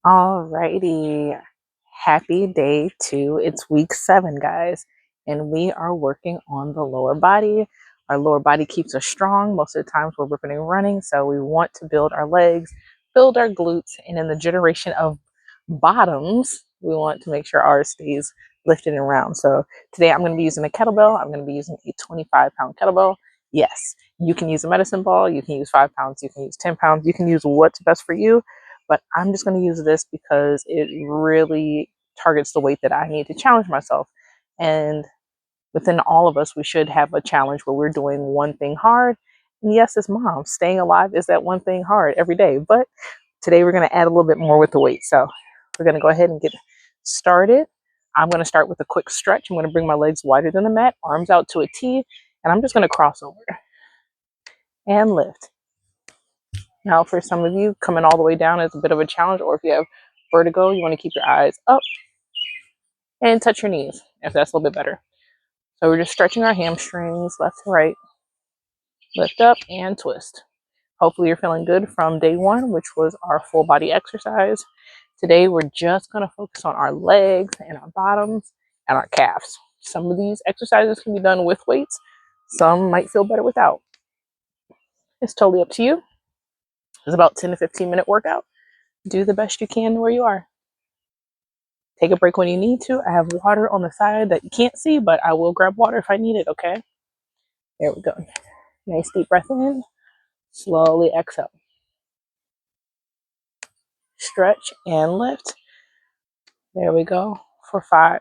Alrighty. Happy day two. It's week 7, guys, and we are working on the lower body. Our lower body keeps us strong. Most of the times we're ripping and running, so we want to build our legs, build our glutes, and in the generation of bottoms, we want to make sure ours stays lifted and round. So today I'm going to be using a kettlebell. I'm going to be using a 25-pound kettlebell. Yes, you can use a medicine ball. You can use 5 pounds. You can use 10 pounds. You can use what's best for you, but I'm just going to use this because it really targets the weight that I need to challenge myself. And within all of us, we should have a challenge where we're doing one thing hard. And yes, as moms, staying alive is that one thing hard every day. But today we're going to add a little bit more with the weight. So we're going to go ahead and get started. I'm going to start with a quick stretch. I'm going to bring my legs wider than the mat, arms out to a T, and I'm just going to cross over and lift. Now, for some of you, coming all the way down is a bit of a challenge, or if you have vertigo, you want to keep your eyes up and touch your knees if that's a little bit better. So we're just stretching our hamstrings left to right, lift up and twist. Hopefully you're feeling good from day 1, which was our full body exercise. Today we're just going to focus on our legs and our bottoms and our calves. Some of these exercises can be done with weights. Some might feel better without. It's totally up to you. It's about 10 to 15 minute workout. Do the best you can where you are. Take a break when you need to. I have water on the side that you can't see, but I will grab water if I need it, okay? There we go. Nice deep breath in. Slowly exhale. Stretch and lift. There we go. For 5,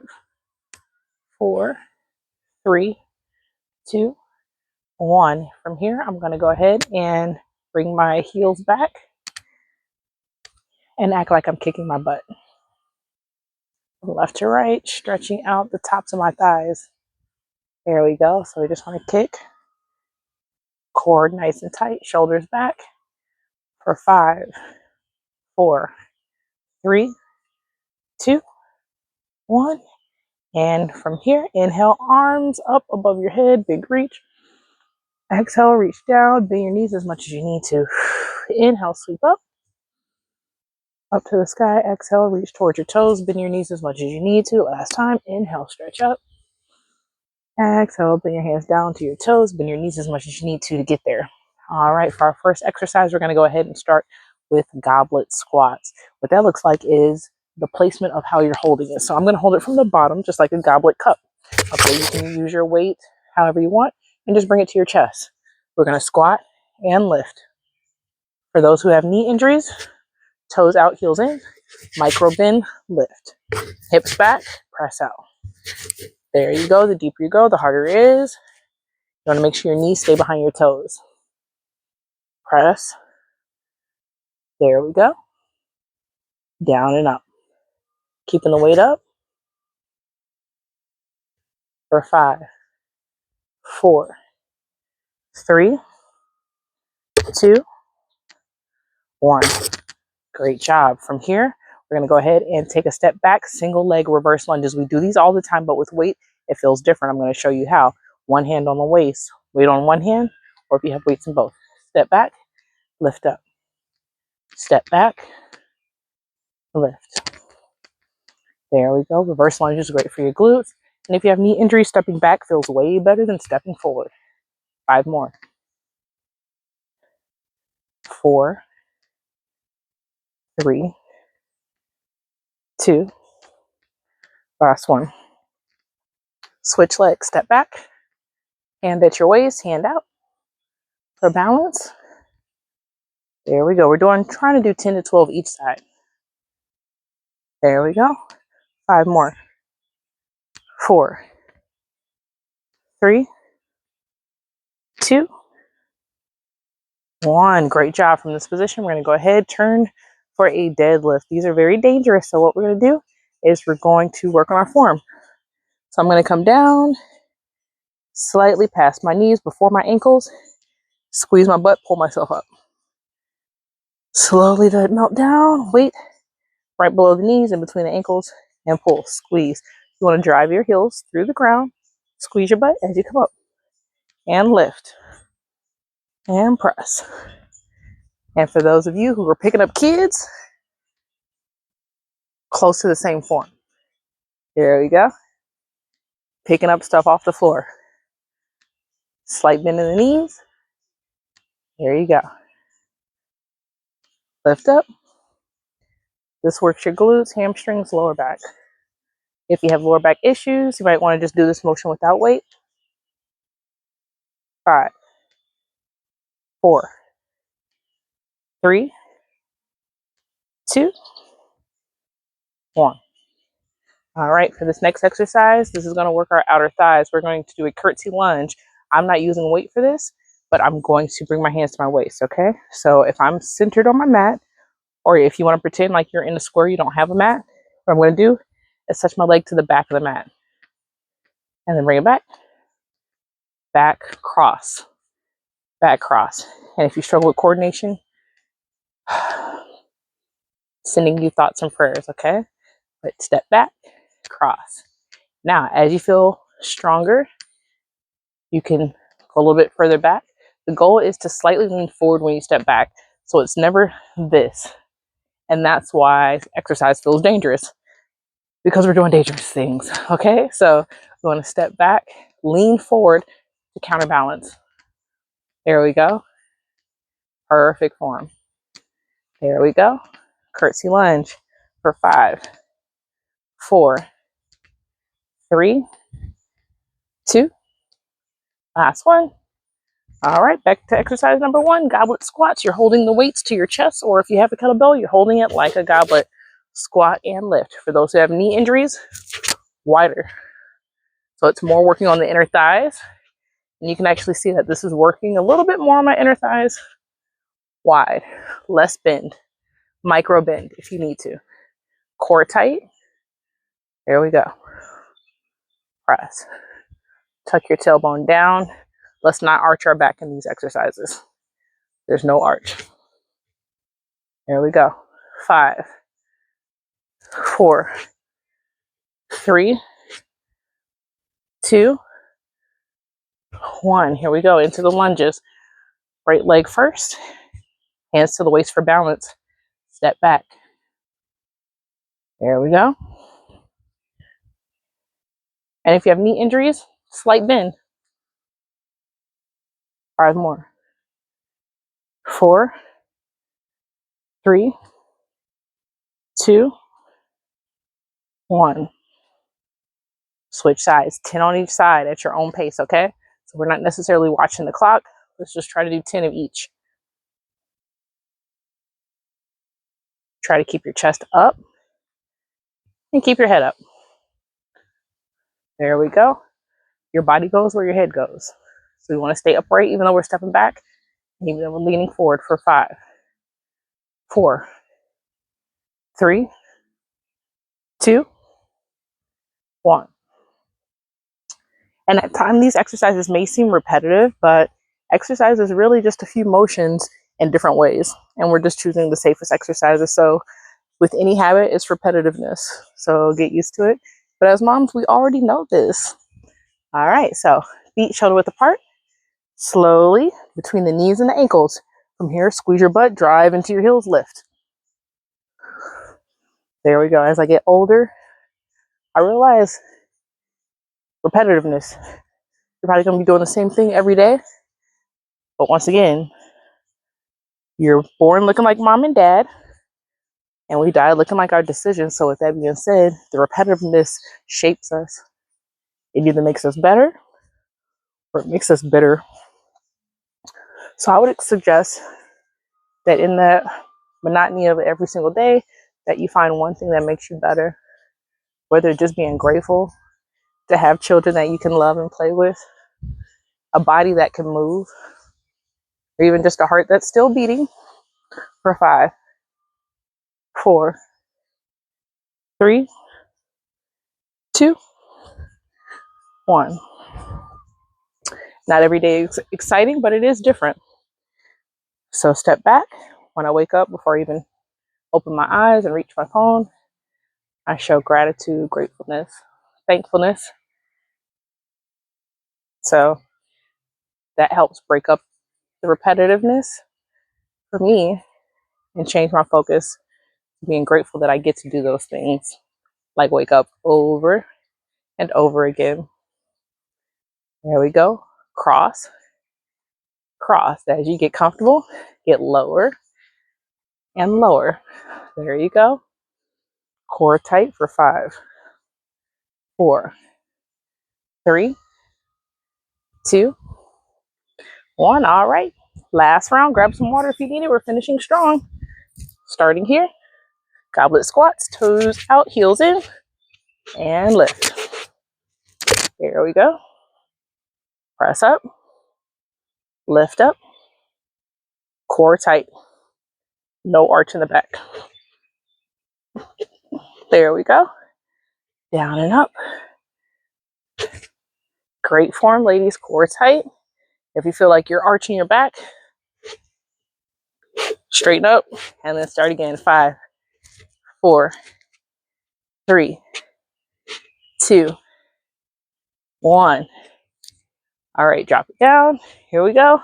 4, 3, 2, 1. From here, I'm going to go ahead and bring my heels back and act like I'm kicking my butt. Left to right, stretching out the tops of my thighs. There we go. So we just want to kick. Core nice and tight, shoulders back. For 5, 4, 3, 2, 1. And from here, inhale, arms up above your head, big reach. Exhale, reach down, bend your knees as much as you need to. Inhale, sweep up to the sky. Exhale, reach towards your toes, bend your knees as much as you need to. Last time, inhale, stretch up. Exhale, bring your hands down to your toes, bend your knees as much as you need to get there. All right, for our first exercise, we're going to go ahead and start with goblet squats. What that looks like is the placement of how you're holding it. So I'm going to hold it from the bottom, just like a goblet cup. Okay, you can use your weight however you want and just bring it to your chest. We're going to squat and lift. For those who have knee injuries, toes out, heels in, micro bend, lift. Hips back, press out. There you go. The deeper you go, the harder it is. You want to make sure your knees stay behind your toes. Press. There we go. Down and up. Keeping the weight up. For 5, 4, 3, 2, 1. Great job. From here, we're going to go ahead and take a step back, single leg reverse lunges. We do these all the time, but with weight, it feels different. I'm going to show you how. One hand on the waist, weight on one hand, or if you have weights in both. Step back, lift up. Step back, lift. There we go. Reverse lunge is great for your glutes. And if you have knee injury, stepping back feels way better than stepping forward. 5 more. 4, 3, 2. Last one. Switch legs. Step back. Hand at your waist. Hand out. For balance. There we go. We're trying to do 10 to 12 each side. There we go. 5 more. 4, 3, 2, 1. Great job from this position. We're going to go ahead, turn for a deadlift. These are very dangerous. So what we're going to do is we're going to work on our form. So I'm going to come down slightly past my knees before my ankles, squeeze my butt, pull myself up. Slowly let it melt down. Weight right below the knees and between the ankles and pull, squeeze. You want to drive your heels through the ground, squeeze your butt as you come up and lift and press. And for those of you who are picking up kids, close to the same form. There we go. Picking up stuff off the floor. Slight bend in the knees. There you go. Lift up. This works your glutes, hamstrings, lower back. If you have lower back issues, you might want to just do this motion without weight. 5, 4, 3, 2, 1. All right, for this next exercise, this is going to work our outer thighs. We're going to do a curtsy lunge. I'm not using weight for this, but I'm going to bring my hands to my waist, okay? So if I'm centered on my mat, or if you want to pretend like you're in a square, you don't have a mat, what I'm going to do is touch my leg to the back of the mat. And then bring it back. Back, cross. Back, cross. And if you struggle with coordination, sending you thoughts and prayers, okay? But step back, cross. Now, as you feel stronger, you can go a little bit further back. The goal is to slightly lean forward when you step back, so it's never this. And that's why exercise feels dangerous, because we're doing dangerous things, okay? So we want to step back, lean forward to counterbalance. There we go. Perfect form. There we go. Curtsy lunge for 5, 4, 3, 2. Last one. All right, back to exercise number 1, goblet squats. You're holding the weights to your chest, or if you have a kettlebell, you're holding it like a goblet. Squat and lift. For those who have knee injuries, wider. So it's more working on the inner thighs. And you can actually see that this is working a little bit more on my inner thighs. Wide, less bend, micro bend if you need to. Core tight. There we go. Press. Tuck your tailbone down. Let's not arch our back in these exercises. There's no arch. There we go. 5, 4, 3, 2, 1. Here we go into the lunges. Right leg first. Hands to the waist for balance. Step back. There we go. And if you have knee injuries, slight bend. 5 more. 4, 3, 2, 1. Switch sides. 10 on each side at your own pace, okay? So we're not necessarily watching the clock. Let's just try to do 10 of each. Try to keep your chest up and keep your head up. There we go. Your body goes where your head goes. So we want to stay upright even though we're stepping back, even though we're leaning forward for 5, 4, 3, 2, 1. And at times these exercises may seem repetitive, but exercise is really just a few motions in different ways. And we're just choosing the safest exercises. So with any habit, it's repetitiveness. So get used to it. But as moms, we already know this. All right, so feet shoulder width apart. Slowly between the knees and the ankles. From here, squeeze your butt, drive into your heels, lift. There we go. As I get older, I realize repetitiveness. You're probably going to be doing the same thing every day. But once again, you're born looking like mom and dad, and we die looking like our decisions. So with that being said, the repetitiveness shapes us. It either makes us better or it makes us bitter. So I would suggest that in that monotony of every single day, that you find one thing that makes you better, whether it's just being grateful to have children that you can love and play with, a body that can move, or even just a heart that's still beating for 5, 4, 3, 2, 1. Not every day is exciting, but it is different. So step back. When I wake up, before I even open my eyes and reach my phone, I show gratitude, gratefulness, thankfulness. So that helps break up the repetitiveness for me and change my focus being grateful that I get to do those things, like wake up over and over again. There we go. Cross, cross. As you get comfortable, get lower and lower. There you go. Core tight for 5, 4, 3, 2, 1. All right. Last round. Grab some water if you need it. We're finishing strong. Starting here. Goblet squats, toes out, heels in, and lift. There we go. Press up, lift up, core tight, no arch in the back. There we go. Down and up. Great form, ladies, core tight. If you feel like you're arching your back, straighten up and then start again. 5, 4, 3, 2, 1. All right, drop it down. Here we go.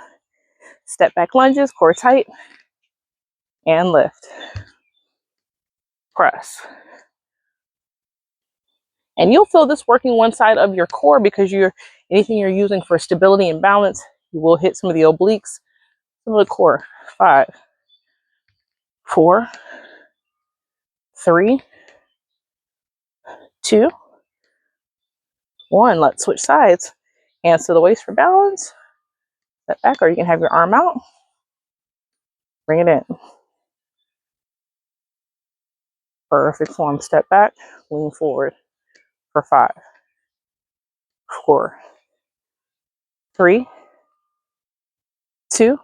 Step back lunges, core tight, and lift. Press. And you'll feel this working one side of your core because anything you're using for stability and balance, you will hit some of the obliques, some of the core. 5, 4, 3, 2, 1. Let's switch sides. Hands to the waist for balance. Step back, or you can have your arm out. Bring it in. Perfect form. Step back, lean forward for 5, 4, 3, 2.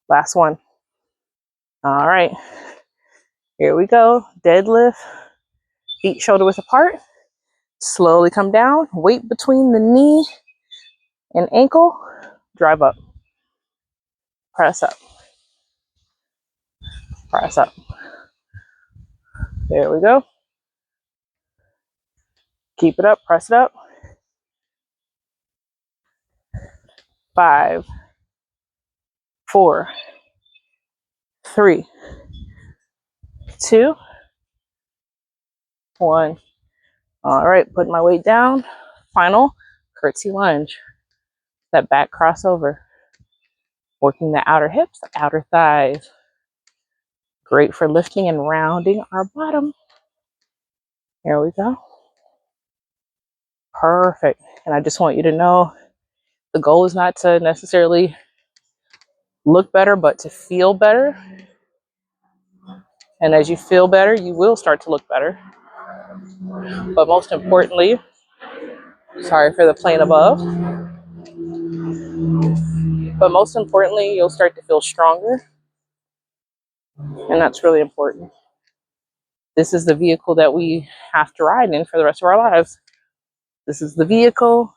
Last one. All right. Here we go. Deadlift. Feet shoulder width apart. Slowly come down. Weight between the knee and ankle. Drive up. Press up. Press up. There we go. Keep it up. Press it up. 5, 4, 3, 2, 1. All right, putting my weight down. Final curtsy lunge. That back crossover. Working the outer hips, the outer thighs. Great for lifting and rounding our bottom. Here we go. Perfect. And I just want you to know the goal is not to necessarily look better, but to feel better. And as you feel better, you will start to look better. But most importantly, sorry for the plane above, but most importantly, you'll start to feel stronger. And that's really important. This is the vehicle that we have to ride in for the rest of our lives. This is the vehicle,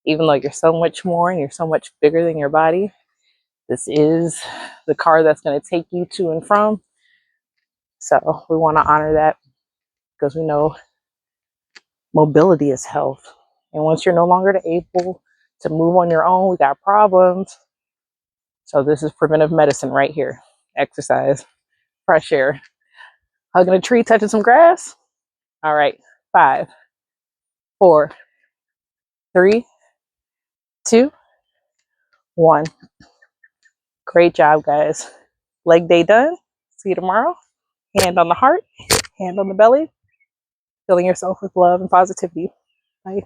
even though you're so much more and you're so much bigger than your body. This is the car that's going to take you to and from. So we want to honor that because we know mobility is health. And once you're no longer able to move on your own, we got problems. So this is preventive medicine right here. Exercise, fresh air, hugging a tree, touching some grass. All right, 5, 4, 3, 2, 1. Great job, guys. Leg day done. See you tomorrow. Hand on the heart, hand on the belly. Filling yourself with love and positivity. Bye.